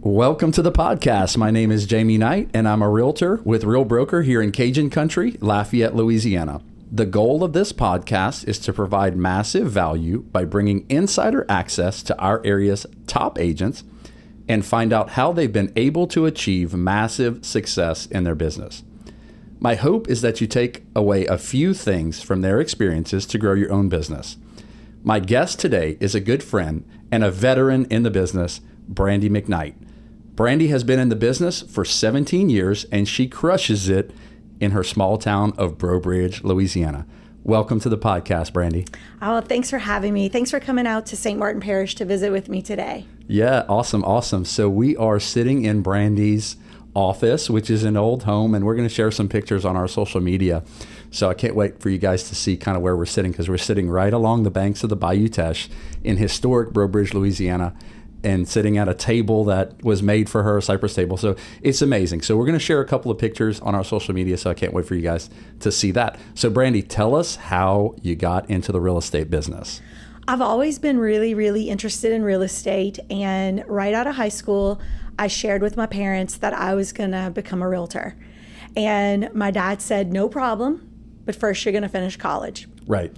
Welcome to the podcast. My name is Jamie Knight, and I'm a realtor with Real Broker here in Cajun Country, Lafayette, Louisiana. The goal of this podcast is to provide massive value by bringing insider access to our area's top agents and find out how they've been able to achieve massive success in their business. My hope is that you take away a few things from their experiences to grow your own business. My guest today is a good friend and a veteran in the business, Brandy McKnight. Brandy has been in the business for 17 years, and she crushes it in her small town of Breaux Bridge, Louisiana. Welcome to the podcast, Brandy. Oh, thanks for having me. Thanks for coming out to St. Martin Parish to visit with me today. Yeah, awesome. So we are sitting in Brandy's office, which is an old home, and we're going to share some pictures on our social media. So I can't wait for you guys to see kind of where we're sitting, because we're sitting right along the banks of the Bayou Teche in historic Breaux Bridge, Louisiana, and sitting at a table that was made for her, a cypress table. So it's amazing. So we're going to share a couple of pictures on our social media, so I can't wait for you guys to see that. So Brandy, tell us how you got into the real estate business. I've always been really interested in real estate, and right out of high school, I shared with my parents that I was going to become a realtor. And my dad said, no problem, but first you're going to finish college. Right.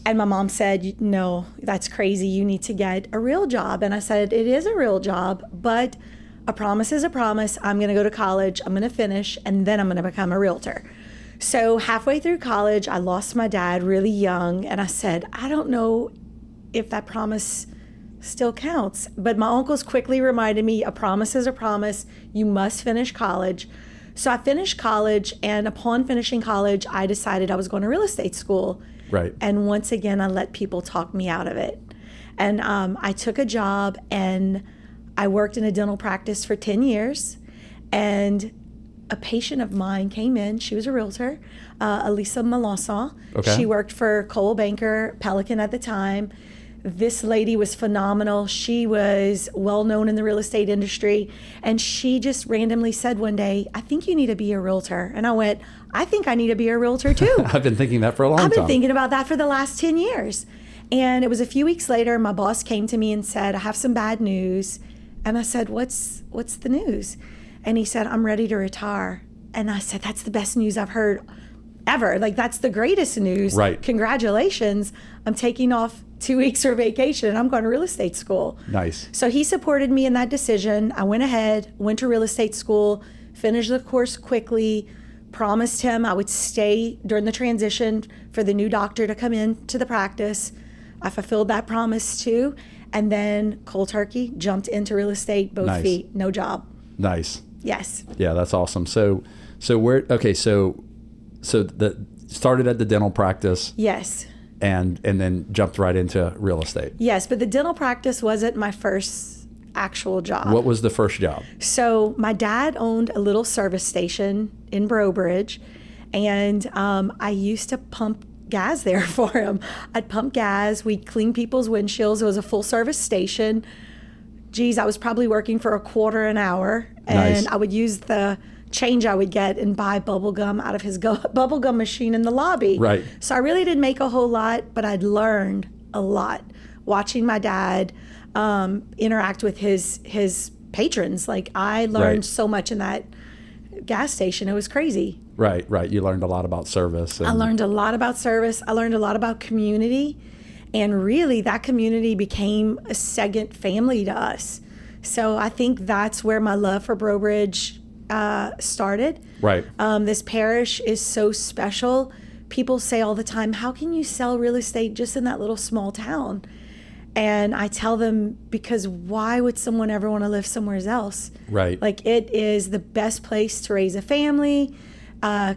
And my mom said, no, that's crazy. You need to get a real job. And I said, it is a real job, but a promise is a promise. I'm going to go to college, I'm going to finish, and then I'm going to become a realtor. So halfway through college, I lost my dad really young. And I said, I don't know if that promise still counts. But my uncles quickly reminded me, a promise is a promise. You must finish college. So I finished college. And upon finishing college, I decided I was going to real estate school. Right. And once again, I let people talk me out of it. And I took a job, and I worked in a dental practice for 10 years. And a patient of mine came in. She was a realtor, Elisa Melanson. Okay. She worked for Coldwell Banker, Pelican at the time. This lady was phenomenal. She was well known in the real estate industry. And she just randomly said one day, I think you need to be a realtor. And I went, I think I need to be a realtor too. I've been thinking that for a long time. I've been thinking about that for the last 10 years. And it was a few weeks later, my boss came to me and said, I have some bad news. And I said, what's the news? And he said, I'm ready to retire. And I said, that's the best news I've heard ever. Like, that's the greatest news. Right. Congratulations. I'm taking off 2 weeks for vacation, and I'm going to real estate school. Nice. So he supported me in that decision. I went ahead, went to real estate school, finished the course quickly, promised him I would stay during the transition for the new doctor to come in to the practice. I fulfilled that promise too. And then cold turkey, jumped into real estate, both Nice. feet, no job. Nice. Yes. Yeah, that's awesome. So the started at the dental practice. Yes. And then jumped right into real estate. Yes, but the dental practice wasn't my first actual job. What was the first job? So my dad owned a little service station in Breaux Bridge, and I used to pump gas there for him. I'd pump gas. We'd clean people's windshields. It was a full service station. Geez, I was probably working for $0.25 an hour, and Nice. I would use the change I would get and buy bubble gum out of his bubble gum machine in the lobby. Right. So I really didn't make a whole lot, but I'd learned a lot watching my dad interact with his patrons. Like, I learned Right. so much in that gas station. It was crazy. Right. You learned a lot about service. I learned a lot about service. I learned a lot about community. And really, that community became a second family to us. So I think that's where my love for Breaux Bridge started. Right. This parish is so special. People say all the time, how can you sell real estate just in that little small town? And I tell them, because why would someone ever want to live somewhere else? Right. Like, it is the best place to raise a family.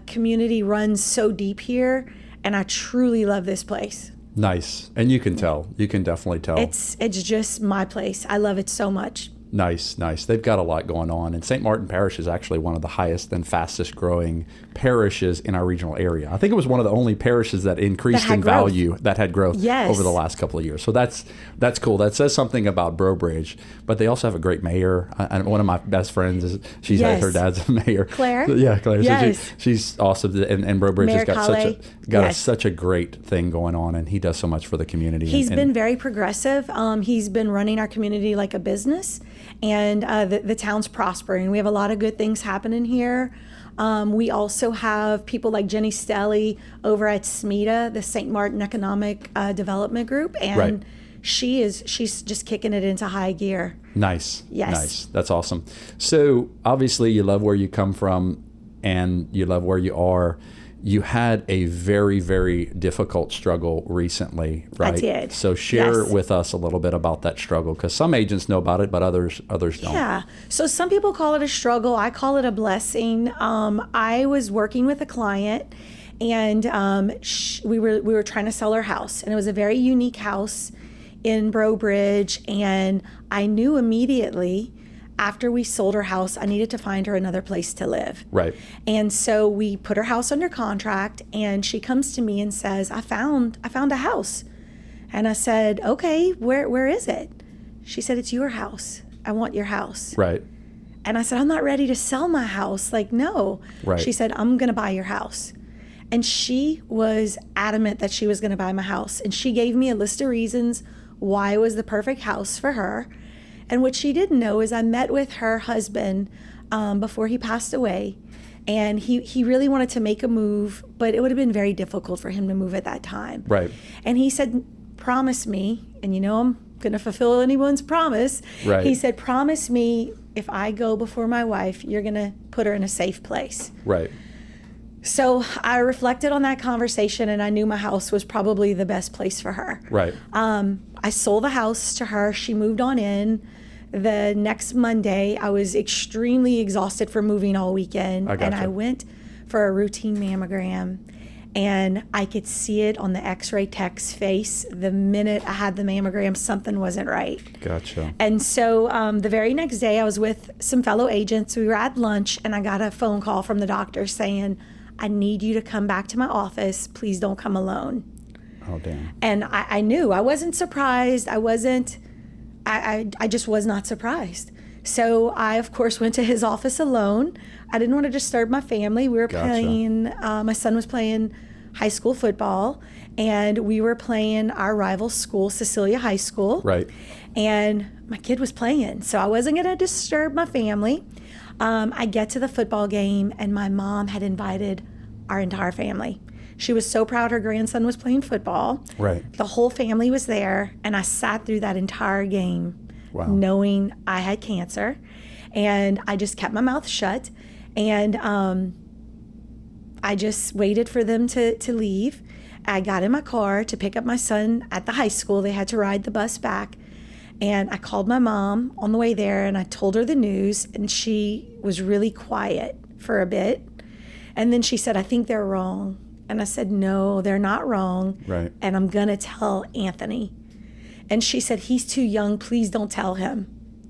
Community runs so deep here, and I truly love this place. Nice. And you can tell. You can definitely tell. It's just my place. I love it so much. Nice. They've got a lot going on. And St. Martin Parish is actually one of the highest and fastest growing parishes in our regional area. I think it was one of the only parishes that increased in value, that had growth Yes. over the last couple of years. So that's cool. That says something about Breaux Bridge. But they also have a great mayor. And one of my best friends Yes. her dad's a mayor. Claire? Yeah, Claire. Yes. So she's awesome. And Breaux Bridge Mayor has got Yes. such a great thing going on, and he does so much for the community. He's been very progressive. He's been running our community like a business. and the town's prospering. We have a lot of good things happening here. We also have people like Jenny Stelly over at SMETA, the St. Martin Economic Development Group, and Right. she's just kicking it into high gear. Nice. Yes. Nice. That's awesome. So obviously you love where you come from and you love where you are. You had a very, very difficult struggle recently, right? I did. So share Yes. with us a little bit about that struggle, because some agents know about it, but others don't. Yeah. So some people call it a struggle. I call it a blessing. I was working with a client, and we were trying to sell her house, and it was a very unique house in Breaux Bridge, and I knew immediately after we sold her house, I needed to find her another place to live. Right. And so we put her house under contract, and she comes to me and says, I found a house. And I said, okay, where is it? She said, it's your house. I want your house. Right. And I said, I'm not ready to sell my house. Like, no. Right. She said, I'm going to buy your house. And she was adamant that she was going to buy my house. And she gave me a list of reasons why it was the perfect house for her. And what she didn't know is I met with her husband before he passed away. And he really wanted to make a move, but it would have been very difficult for him to move at that time. Right. And he said, promise me, and I'm going to fulfill anyone's promise. Right. He said, promise me if I go before my wife, you're going to put her in a safe place. Right. So I reflected on that conversation, and I knew my house was probably the best place for her. Right. I sold the house to her. She moved on in. The next Monday, I was extremely exhausted from moving all weekend. I gotcha. And I went for a routine mammogram, and I could see it on the x-ray tech's face. The minute I had the mammogram, something wasn't right. Gotcha. And so the very next day, I was with some fellow agents. We were at lunch, and I got a phone call from the doctor saying, I need you to come back to my office. Please don't come alone. Oh, damn. And I knew. I wasn't surprised. I just was not surprised. So I, of course, went to his office alone. I didn't want to disturb my family. We were Gotcha. playing, my son was playing high school football, and we were playing our rival school, Cecilia High School. Right. And my kid was playing, so I wasn't going to disturb my family. I get to the football game, and my mom had invited our entire family. She was so proud her grandson was playing football. Right. The whole family was there, and I sat through that entire game Wow. knowing I had cancer, and I just kept my mouth shut, and I just waited for them to leave. I got in my car to pick up my son at the high school. They had to ride the bus back, and I called my mom on the way there, and I told her the news, and she was really quiet for a bit, and then she said, I think they're wrong. And I said, no, they're not wrong. Right. And I'm going to tell Anthony. And she said, he's too young. Please don't tell him.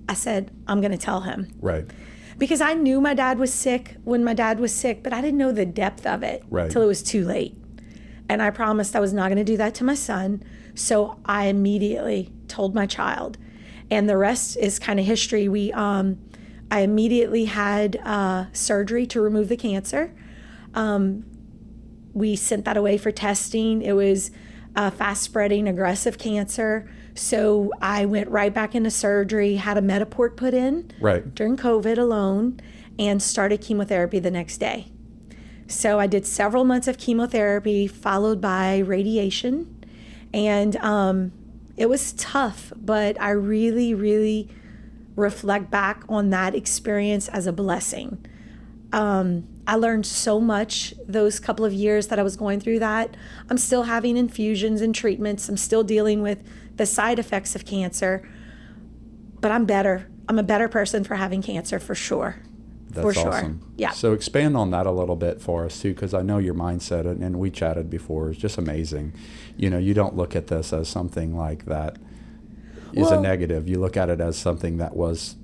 I said, I'm going to tell him. Right. Because I knew my dad was sick when my dad was sick, but I didn't know the depth of it Right. till it was too late. And I promised I was not going to do that to my son. So I immediately told my child. And the rest is kind of history. I immediately had surgery to remove the cancer. We sent that away for testing. It was fast-spreading, aggressive cancer. So I went right back into surgery, had a Metaport put in Right. during COVID alone, and started chemotherapy the next day. So I did several months of chemotherapy, followed by radiation. And it was tough, but I really, really reflect back on that experience as a blessing. I learned so much those couple of years that I was going through that. I'm still having infusions and treatments. I'm still dealing with the side effects of cancer, but I'm better. I'm a better person for having cancer, for sure. That's for sure. awesome. Yeah. So expand on that a little bit for us too, because I know your mindset, and we chatted before, is just amazing. You don't look at this as something like that is a negative. You look at it as something that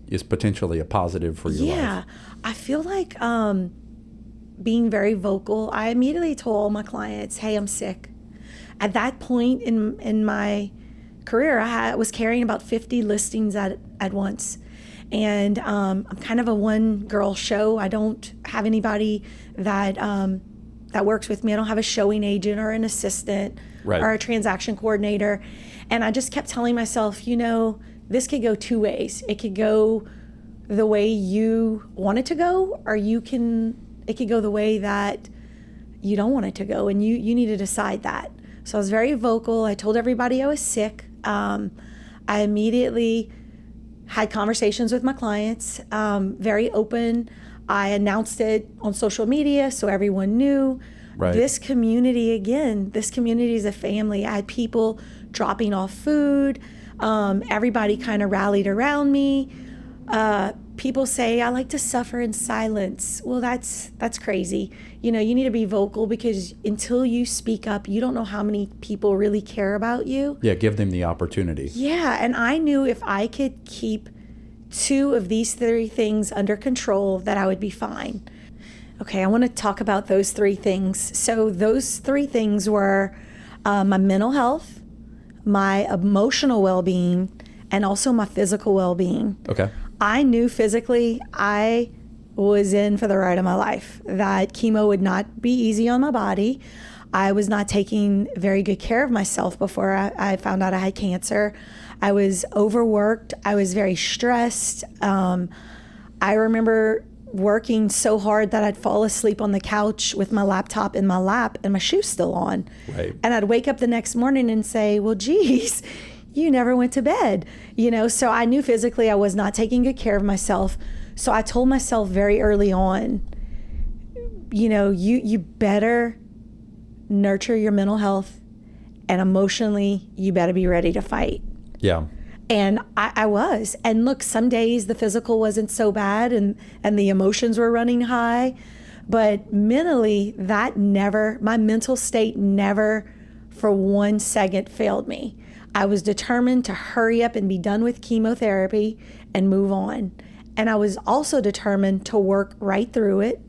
is potentially a positive for your life. Yeah. I feel like being very vocal. I immediately told all my clients, hey, I'm sick. At that point in my career, I was carrying about 50 listings at once. And I'm kind of a one-girl show. I don't have anybody that works with me. I don't have a showing agent or an assistant Right. or a transaction coordinator. And I just kept telling myself, this could go two ways. It could go the way you want it to go, or it could go the way that you don't want it to go, and you need to decide that. So I was very vocal. I told everybody I was sick. I immediately had conversations with my clients, very open. I announced it on social media so everyone knew. Right. This community is a family. I had people dropping off food. Everybody kind of rallied around me. People say, I like to suffer in silence. Well, that's crazy. You need to be vocal, because until you speak up, you don't know how many people really care about you. Yeah, give them the opportunity. Yeah, and I knew if I could keep two of these three things under control, that I would be fine. Okay, I want to talk about those three things. So those three things were my mental health, my emotional well-being, and also my physical well-being. Okay. I knew physically I was in for the ride of my life, that chemo would not be easy on my body. I was not taking very good care of myself before I found out I had cancer. I was overworked. I was very stressed. I remember working so hard that I'd fall asleep on the couch with my laptop in my lap and my shoes still on. Right. And I'd wake up the next morning and say, well, geez, you never went to bed. So I knew physically I was not taking good care of myself. So I told myself very early on, you better nurture your mental health, and emotionally, you better be ready to fight. Yeah. And I was. And look, some days the physical wasn't so bad and the emotions were running high. But mentally, my mental state never for 1 second failed me. I was determined to hurry up and be done with chemotherapy and move on. And I was also determined to work right through it,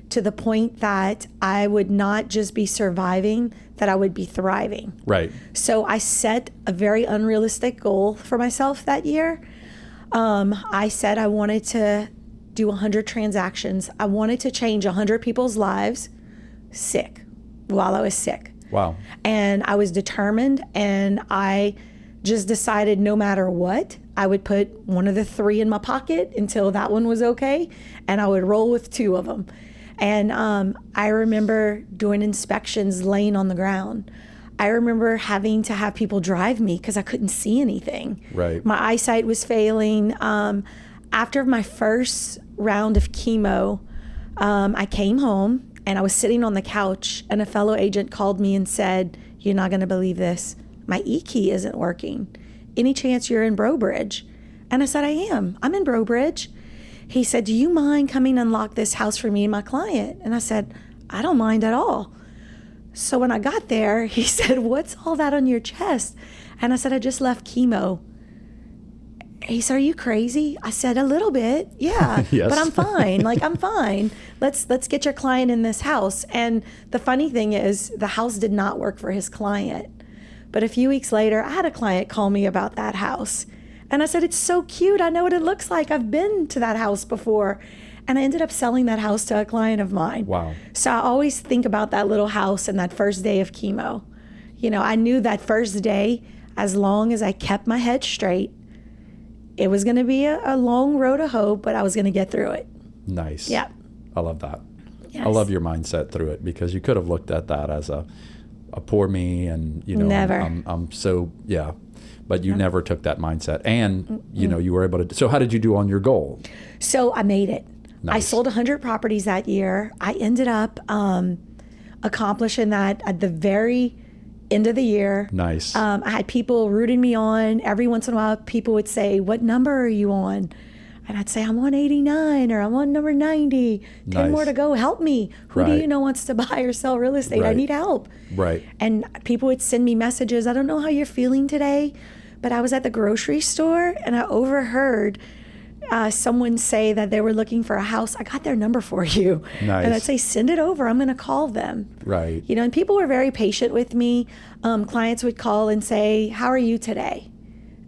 to the point that I would not just be surviving, that I would be thriving. Right. So I set a very unrealistic goal for myself that year. I said I wanted to do 100 transactions. I wanted to change 100 people's lives while I was sick. Wow. And I was determined, and I just decided no matter what, I would put one of the three in my pocket until that one was okay, and I would roll with two of them. And I remember doing inspections laying on the ground. I remember having to have people drive me because I couldn't see anything. Right. My eyesight was failing. After my first round of chemo, I came home and I was sitting on the couch, and a fellow agent called me and said, "You're not going to believe this. My e-key isn't working. Any chance you're in Brobridge?" And I said, "I am. I'm in Brobridge." He said, "Do you mind coming and unlock this house for me and my client?" And I said, "I don't mind at all." So when I got there, he said, "What's all that on your chest?" And I said, "I just left chemo." He said, "Are you crazy?" I said, "A little bit, yeah." Yes. But I'm fine. I'm fine. Let's get your client in this house. And the funny thing is, the house did not work for his client. But a few weeks later, I had a client call me about that house. And I said, "It's so cute. I know what it looks like. I've been to that house before." And I ended up selling that house to a client of mine. Wow. So I always think about that little house and that first day of chemo. I knew that first day, as long as I kept my head straight, it was going to be a long road of hope, but I was going to get through it. Nice. Yeah. I love that. Yes. I love your mindset through it, because you could have looked at that as a poor me, and Never. I'm so, yeah. But you never took that mindset, and you were able to. So how did you do on your goal? So I made it. Nice. I sold 100 properties that year. I ended up accomplishing that at the very end of the year. Nice. I had people rooting me on. Every once in a while, people would say, "What number are you on?" And I'd say, "I'm on 89, or I'm on number 90. 10 Nice. more to go. Help me. Who do Right. you know wants to buy or sell real estate? I Right. need help." Right. And people would send me messages. "I don't know how you're feeling today, but I was at the grocery store and I overheard someone say that they were looking for a house. I got their number for you." Nice. And I'd say, "Send it over. I'm going to call them." Right. And people were very patient with me. Clients would call and say, "How are you today?"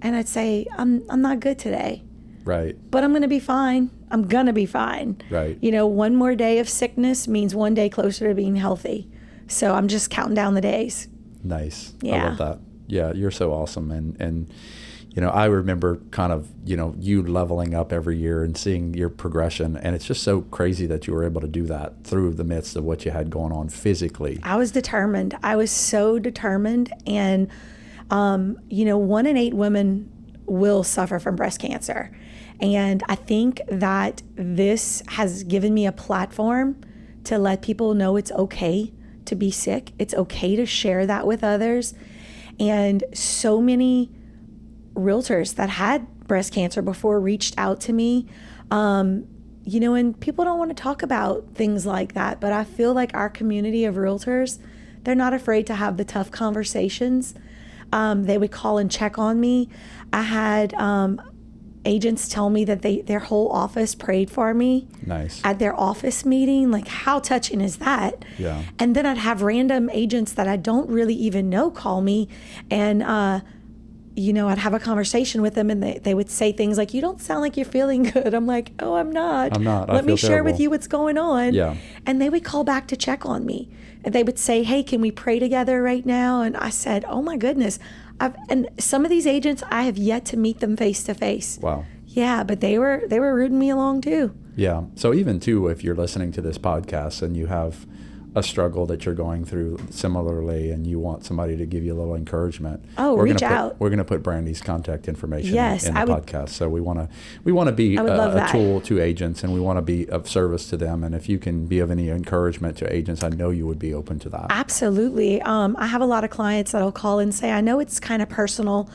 And I'd say, I'm not good today, Right. but I'm going to be fine. I'm going to be fine. Right. One more day of sickness means one day closer to being healthy. So I'm just counting down the days. Nice. I Yeah. love that. Yeah, you're so awesome, and I remember kind of, you leveling up every year and seeing your progression. And it's just so crazy that you were able to do that through the midst of what you had going on physically. I was determined. I was so determined. And, 1 in 8 women will suffer from breast cancer. And I think that this has given me a platform to let people know it's okay to be sick. It's okay to share that with others. And so many realtors that had breast cancer before reached out to me, and people don't want to talk about things like that, but I feel like our community of realtors, they're not afraid to have the tough conversations. They would call and check on me. I had agents tell me that their whole office prayed for me. Nice. At their office meeting. Like, how touching is that? Yeah. And then I'd have random agents that I don't really even know call me, and I'd have a conversation with them, and they would say things like, "You don't sound like you're feeling good." I'm like, "Oh, I'm not. Let me share with you what's going on." Yeah. And they would call back to check on me, and they would say, "Hey, can we pray together right now?" And I said, "Oh my goodness." And some of these agents, I have yet to meet them face to face. Wow. Yeah, but they were rooting me along too. Yeah. So even too, if you're listening to this podcast and you have a struggle that you're going through similarly, and you want somebody to give you a little encouragement, reach out. We're going to put Brandy's contact information Yes, in the podcast. So we want to be a tool to agents, and we want to be of service to them. And if you can be of any encouragement to agents, I know you would be open to that. Absolutely. I have a lot of clients that'll call and say, "I know it's kind of personal,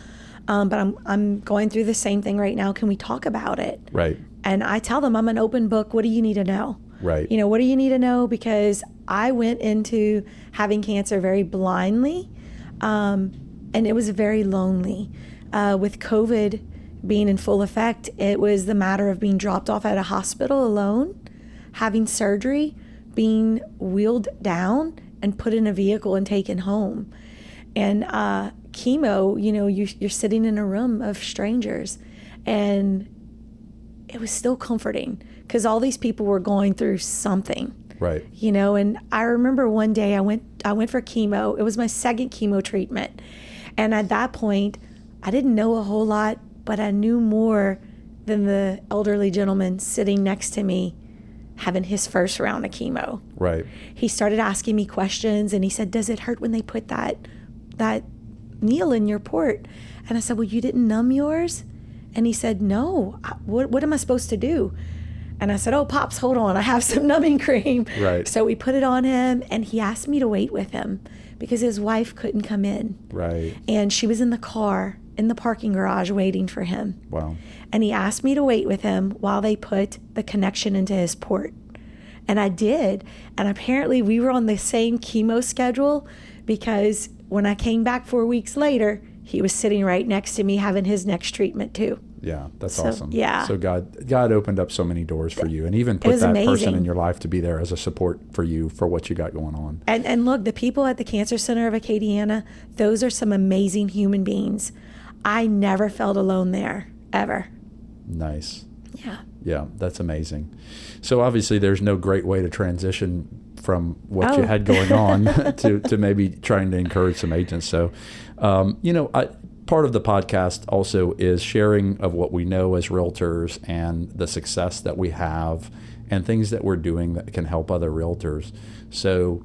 but I'm going through the same thing right now. Can we talk about it?" Right. And I tell them, I'm an open book. What do you need to know? Right. What do you need to know? Because I went into having cancer very blindly, and it was very lonely. With COVID being in full effect, it was the matter of being dropped off at a hospital alone, having surgery, being wheeled down and put in a vehicle and taken home. And chemo, you're sitting in a room of strangers, and it was still comforting because all these people were going through something. Right. And I remember one day I went for chemo. It was my second chemo treatment. And at that point, I didn't know a whole lot, but I knew more than the elderly gentleman sitting next to me having his first round of chemo. Right. He started asking me questions, and he said, "Does it hurt when they put that needle in your port?" And I said, "Well, you didn't numb yours?" And he said, "No. What am I supposed to do?" And I said, "Oh, Pops, hold on. I have some numbing cream." Right. So we put it on him, and he asked me to wait with him because his wife couldn't come in. Right. And she was in the car, in the parking garage, waiting for him. Wow. And he asked me to wait with him while they put the connection into his port. And I did. And apparently we were on the same chemo schedule because when I came back 4 weeks later, he was sitting right next to me having his next treatment too. Yeah, that's awesome. Yeah. So God opened up so many doors for you, and even put that person in your life to be there as a support for you for what you got going on. And look, the people at the Cancer Center of Acadiana, those are some amazing human beings. I never felt alone there, ever. Nice. Yeah. Yeah, that's amazing. So obviously there's no great way to transition from what you had going on to maybe trying to encourage some agents. So, part of the podcast also is sharing of what we know as realtors and the success that we have and things that we're doing that can help other realtors. So,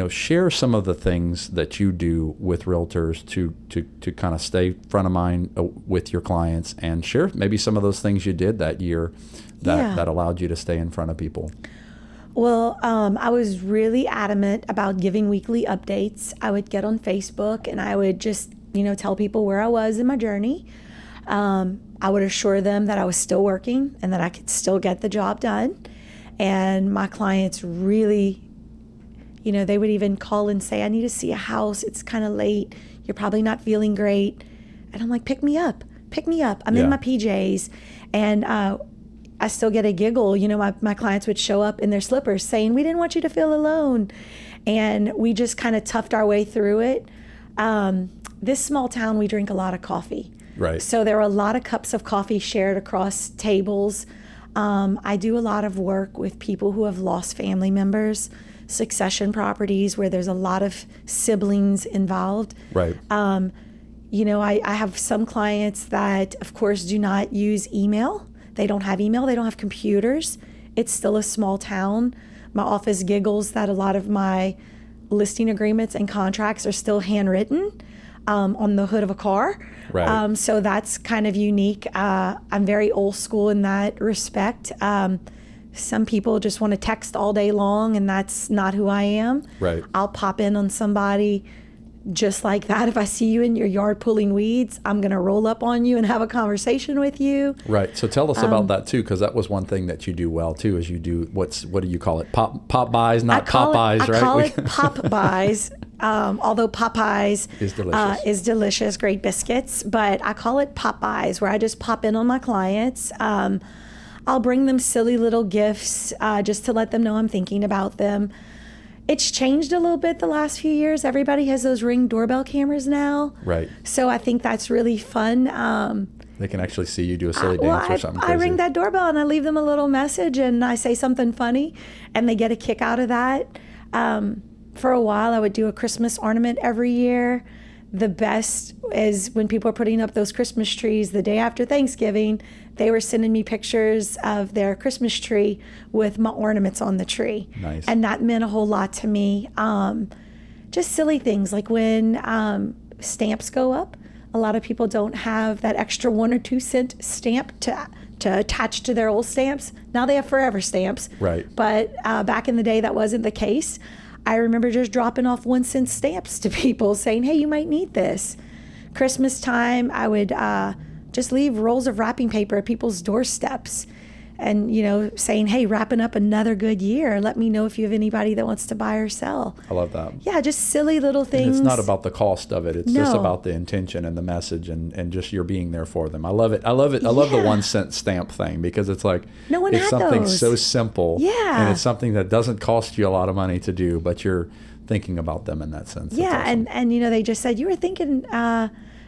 share some of the things that you do with realtors to kind of stay front of mind with your clients, and share maybe some of those things you did that year that allowed you to stay in front of people. Well, I was really adamant about giving weekly updates. I would get on Facebook and I would just, tell people where I was in my journey. I would assure them that I was still working and that I could still get the job done. And my clients really, they would even call and say, "I need to see a house. It's kind of late. You're probably not feeling great." And I'm like, pick me up. I'm in my PJs. And I still get a giggle. My clients would show up in their slippers saying, "We didn't want you to feel alone." And we just kind of toughed our way through it. This small town, we drink a lot of coffee. Right. So there were a lot of cups of coffee shared across tables. I do a lot of work with people who have lost family members, succession properties where there's a lot of siblings involved. Right. I have some clients that, of course, do not use email. They don't have email. They don't have computers. It's still a small town. My office giggles that a lot of my listing agreements and contracts are still handwritten on the hood of a car. Right. So that's kind of unique. I'm very old school in that respect. Some people just want to text all day long, and that's not who I am. Right. I'll pop in on somebody just like that. If I see you in your yard pulling weeds, I'm going to roll up on you and have a conversation with you. Right. So tell us about that too, because that was one thing that you do well too. Is you do what do you call it? Pop buys, not Popeyes, right? I call it pop buys. Although Popeyes is delicious, great biscuits, but I call it pop buys, where I just pop in on my clients. I'll bring them silly little gifts just to let them know I'm thinking about them. It's changed a little bit the last few years. Everybody has those Ring doorbell cameras now. Right. So I think that's really fun. They can actually see you do a silly dance or something crazy. I ring that doorbell and I leave them a little message and I say something funny and they get a kick out of that. For a while, I would do a Christmas ornament every year. The best is when people are putting up those Christmas trees the day after Thanksgiving, they were sending me pictures of their Christmas tree with my ornaments on the tree. Nice. And that meant a whole lot to me. Just silly things like when stamps go up. A lot of people don't have that extra 1 or 2 cent stamp to attach to their old stamps. Now they have forever stamps. Right. But back in the day, that wasn't the case. I remember just dropping off 1 cent stamps to people saying, hey, you might need this. Christmas time, I would just leave rolls of wrapping paper at people's doorsteps and, saying, hey, wrapping up another good year. Let me know if you have anybody that wants to buy or sell. I love that. Yeah, just silly little things. And it's not about the cost of it. It's just about the intention and the message and just your being there for them. I love it. I love the 1 cent stamp thing because it's like no one it's had something those. so simple. Yeah. And it's something that doesn't cost you a lot of money to do, but you're thinking about them in that sense. That's yeah, awesome. and they just said, you were thinking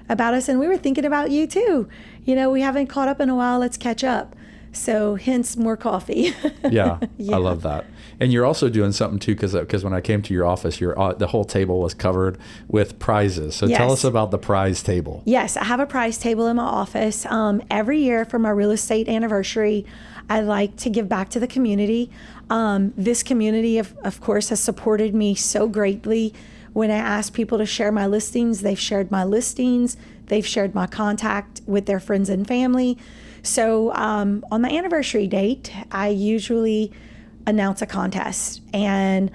about us and we were thinking about you too. We haven't caught up in a while. Let's catch up. So hence more coffee. Yeah, I love that. And you're also doing something too, because when I came to your office, the whole table was covered with prizes. So tell us about the prize table. Yes, I have a prize table in my office. Every year for my real estate anniversary, I like to give back to the community. This community, of course, has supported me so greatly. When I ask people to share my listings, they've shared my listings. They've shared my contact with their friends and family. So on my anniversary date, I usually announce a contest. And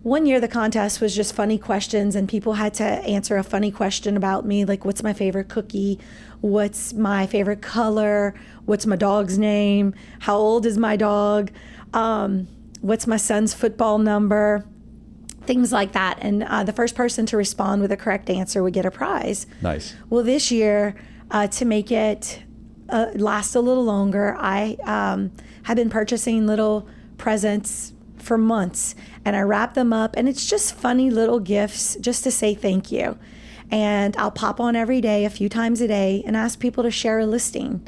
one year the contest was just funny questions and people had to answer a funny question about me, like what's my favorite cookie? What's my favorite color? What's my dog's name? How old is my dog? What's my son's football number? Things like that. And the first person to respond with a correct answer would get a prize. Nice. Well, this year, to make it last a little longer, I have been purchasing little presents for months and I wrap them up and it's just funny little gifts just to say thank you. And I'll pop on every day, a few times a day, and ask people to share a listing.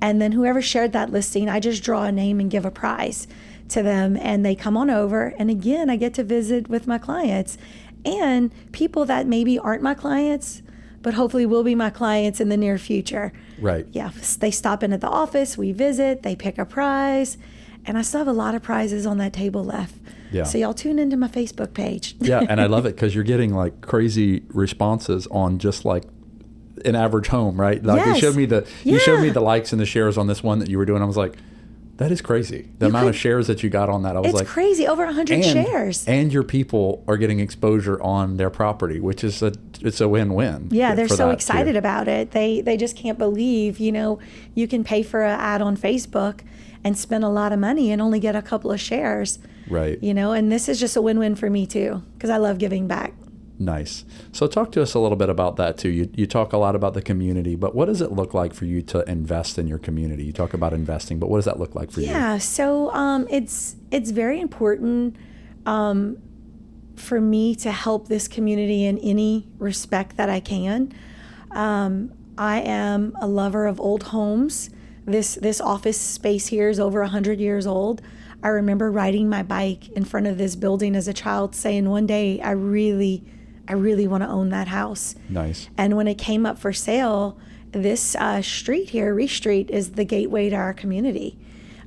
And then whoever shared that listing, I just draw a name and give a prize to them and they come on over. And again, I get to visit with my clients and people that maybe aren't my clients, but hopefully will be my clients in the near future. Right. Yeah, they stop in at the office, we visit, they pick a prize, and I still have a lot of prizes on that table left. Yeah. So y'all tune into my Facebook page. Yeah, and I love it because you're getting like crazy responses on just like an average home, right? Like yes. you showed me the likes and the shares on this one that you were doing. I was like, that is crazy. The amount of shares that you got on that. I was it's like, crazy, over 100 shares. And your people are getting exposure on their property, which is it's a win-win. Yeah, they're so excited too. about it. They just can't believe, you can pay for an ad on Facebook and spend a lot of money and only get a couple of shares. Right. And this is just a win-win for me too, because I love giving back. Nice. So talk to us a little bit about that too. You talk a lot about the community, but what does it look like for you to invest in your community? You talk about investing, but what does that look like for you? Yeah, so it's very important for me to help this community in any respect that I can. I am a lover of old homes. This office space here is over 100 years old. I remember riding my bike in front of this building as a child saying one day, I I really want to own that house. Nice. And when it came up for sale, this street here, Reese Street, is the gateway to our community.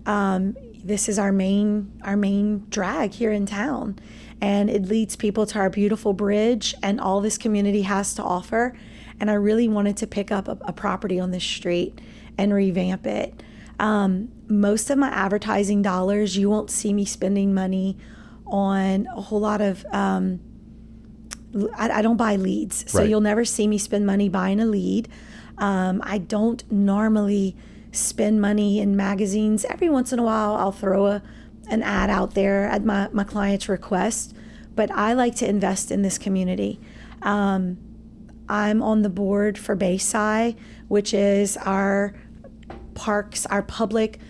This is our main drag here in town, and it leads people to our beautiful bridge and all this community has to offer. And I really wanted to pick up a property on this street and revamp it. Most of my advertising dollars, you won't see me spending money on a whole lot of, I don't buy leads. So Right. You'll never see me spend money buying a lead. I don't normally spend money in magazines. Every once in a while, I'll throw an ad out there at my client's request, but I like to invest in this community. I'm on the board for Bayside, which is our parks, our public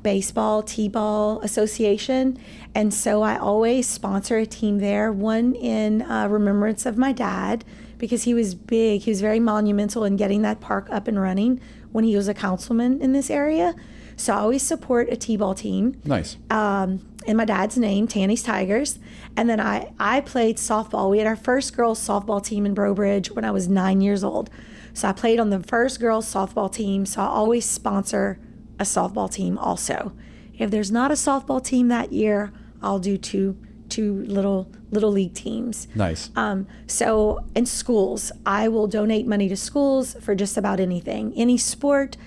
baseball, t-ball association. And so I always sponsor a team there, one in remembrance of my dad, because he was big. He was very monumental in getting that park up and running when he was a councilman in this area. So I always support a t-ball team. Nice. In my dad's name, Tanny's Tigers. And then I played softball. We had our first girls softball team in Breaux Bridge when I was 9 years old. So I played on the first girls softball team. So I always sponsor a softball team also. If there's not a softball team that year, I'll do two little league teams. Nice. So in schools, I will donate money to schools for just about anything, any sport.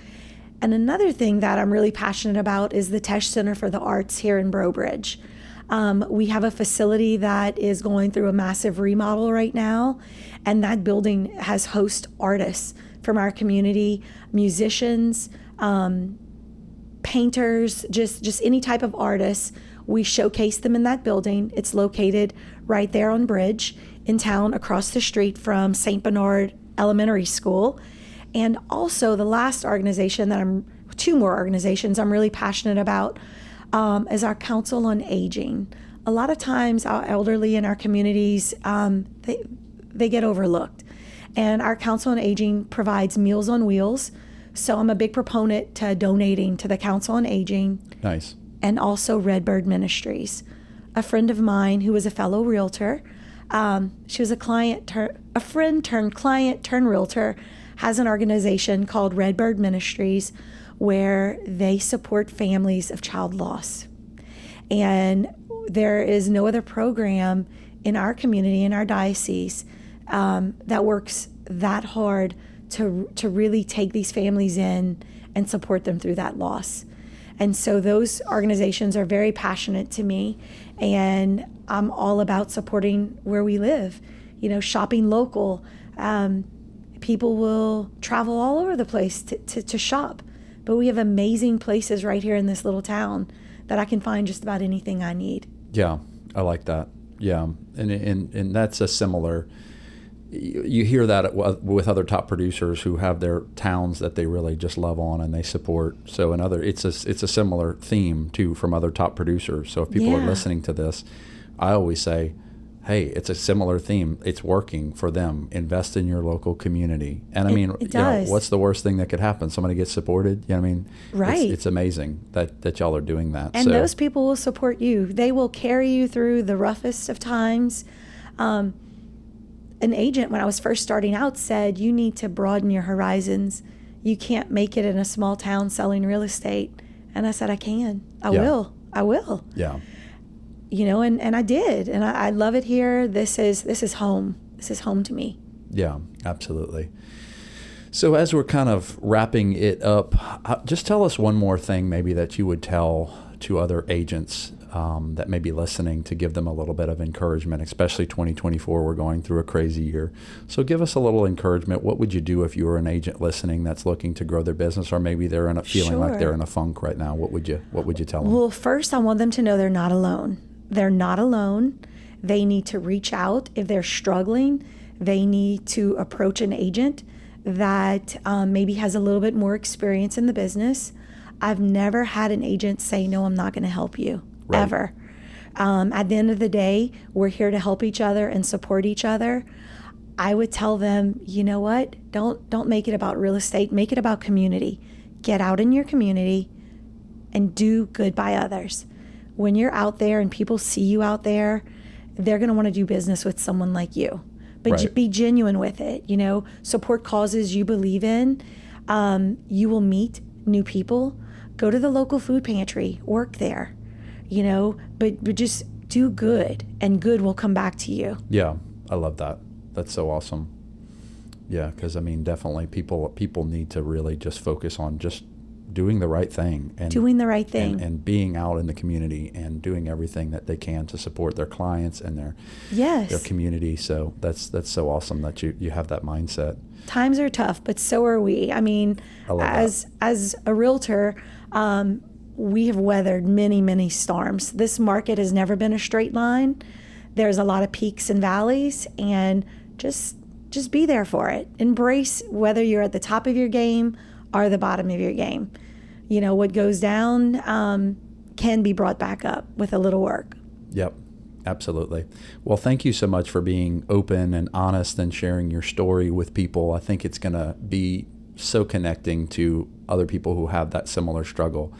And another thing that I'm really passionate about is the Tesh Center for the Arts here in Breaux Bridge. We have a facility that is going through a massive remodel right now, and that building has host artists from our community, musicians, painters, just any type of artists. We showcase them in that building. It's located right there on Bridge in town, across the street from St. Bernard Elementary School. And also the last organization two more organizations I'm really passionate about is our Council on Aging. A lot of times our elderly in our communities, they get overlooked. And our Council on Aging provides Meals on Wheels. So I'm a big proponent to donating to the Council on Aging. Nice. And also Redbird Ministries. A friend of mine who was a fellow realtor, she was a friend turned client turned realtor, has an organization called Redbird Ministries where they support families of child loss. And there is no other program in our community, in our diocese, that works that hard to really take these families in and support them through that loss. And so those organizations are very passionate to me, and I'm all about supporting where we live, shopping local. People will travel all over the place to shop, but we have amazing places right here in this little town that I can find just about anything I need. Yeah, I like that. Yeah, and that's a similar. You hear that with other top producers who have their towns that they really just love on and they support. So it's a similar theme too from other top producers. So if people are listening to this, I always say, hey, it's a similar theme. It's working for them. Invest in your local community. And I mean, it does. What's the worst thing that could happen? Somebody gets supported. You know what I mean? Right. It's amazing that y'all are doing that. And those people will support you. They will carry you through the roughest of times. An agent, when I was first starting out, said, you need to broaden your horizons. You can't make it in a small town selling real estate. And I said, I can. I will. Yeah. And I did. And I love it here. This is home. This is home to me. Yeah, absolutely. So as we're kind of wrapping it up, just tell us one more thing maybe that you would tell to other agents that may be listening, to give them a little bit of encouragement, especially 2024. We're going through a crazy year. So give us a little encouragement. What would you do if you were an agent listening that's looking to grow their business, or maybe they're feeling like they're in a funk right now? What would you tell them? Well, first I want them to know they're not alone. They're not alone. They need to reach out if they're struggling. They need to approach an agent that maybe has a little bit more experience in the business. I've never had an agent say, no, I'm not going to help you. Right. Ever. At the end of the day, we're here to help each other and support each other. I would tell them, you know what? Don't make it about real estate. Make it about community. Get out in your community and do good by others. When you're out there and people see you out there, they're going to want to do business with someone like you, but Right. be genuine with it. You know, support causes you believe in. You will meet new people. Go to the local food pantry, work there, you know, but just do good, and good will come back to you. Yeah, I love that. That's so awesome. Yeah, because I mean, definitely people need to really just focus on just doing the right thing and Doing the right thing. and being out in the community and doing everything that they can to support their clients and their Yes. community. So that's so awesome that you have that mindset. Times are tough, but so are we. I mean, I love as a realtor, we have weathered many storms. This market has never been a straight line. There's a lot of peaks and valleys, and just be there for it. Embrace whether you're at the top of your game or the bottom of your game. You know, what goes down can be brought back up with a little work. Yep, absolutely. Well, thank you so much for being open and honest and sharing your story with people. I think it's going to be so connecting to other people who have that similar struggle.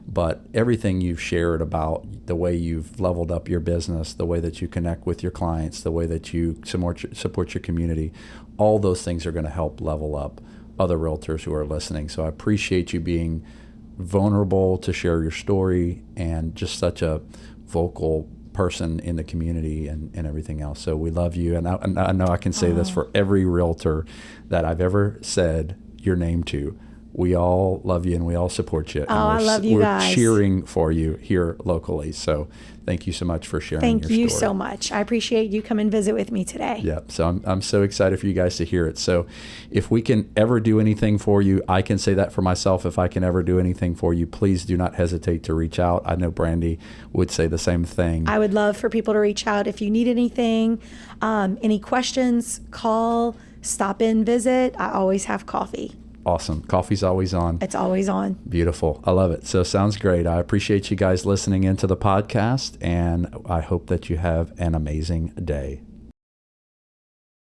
But everything you've shared about the way you've leveled up your business, the way that you connect with your clients, the way that you support your community, all those things are going to help level up other realtors who are listening. So I appreciate you being vulnerable to share your story and just such a vocal person in the community and everything else. So we love you. And I know I can say this for every realtor that I've ever said your name to. We all love you and we all support you. And I love you guys. We're cheering for you here locally. So thank you so much for sharing your story. Thank you so much. I appreciate you coming visit with me today. Yeah. So I'm so excited for you guys to hear it. So if we can ever do anything for you, I can say that for myself. If I can ever do anything for you, please do not hesitate to reach out. I know Brandy would say the same thing. I would love for people to reach out. If you need anything, any questions, call, stop in, visit. I always have coffee. Awesome. Coffee's always on. It's always on. Beautiful. I love it. So sounds great. I appreciate you guys listening into the podcast, and I hope that you have an amazing day.